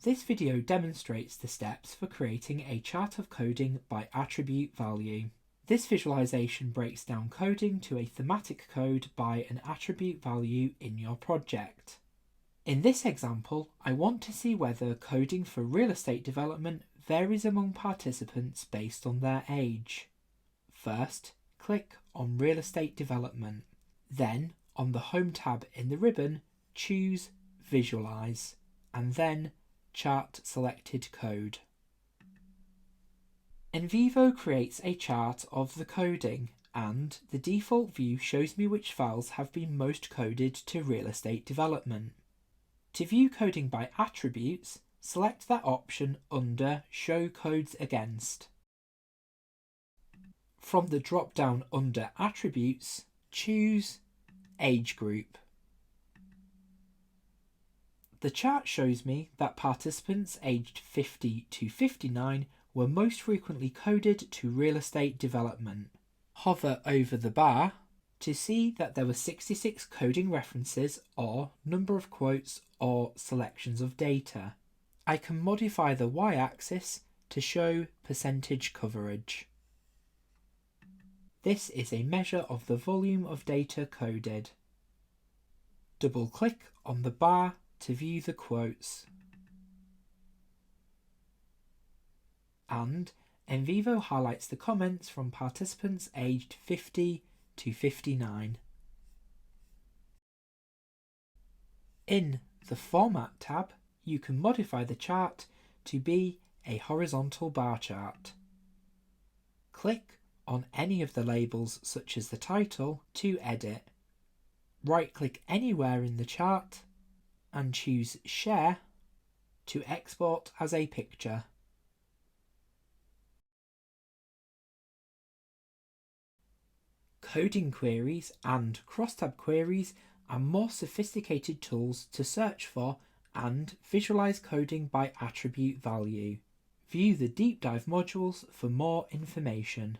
This video demonstrates the steps for creating a chart of coding by attribute value. This visualization breaks down coding to a thematic code by an attribute value in your project. In this example, I want to see whether coding for real estate development varies among participants based on their age. First, click on Real Estate Development. Then, on the Home tab in the ribbon, choose Visualize, and then Chart Selected Code. NVivo creates a chart of the coding, and the default view shows me which files have been most coded to real estate development. To view coding by attributes, select that option under Show Codes Against. From the drop-down under Attributes, choose Age Group. The chart shows me that participants aged 50 to 59 were most frequently coded to real estate development. Hover over the bar to see that there were 66 coding references or number of quotes or selections of data. I can modify the y-axis to show percentage coverage. This is a measure of the volume of data coded. Double-click on the bar to view the quotes. And NVivo highlights the comments from participants aged 50 to 59. In the Format tab, you can modify the chart to be a horizontal bar chart. Click on any of the labels such as the title to edit. Right-click anywhere in the chart and choose Share to export as a picture. Coding queries and crosstab queries are more sophisticated tools to search for and visualize coding by attribute value. View the deep dive modules for more information.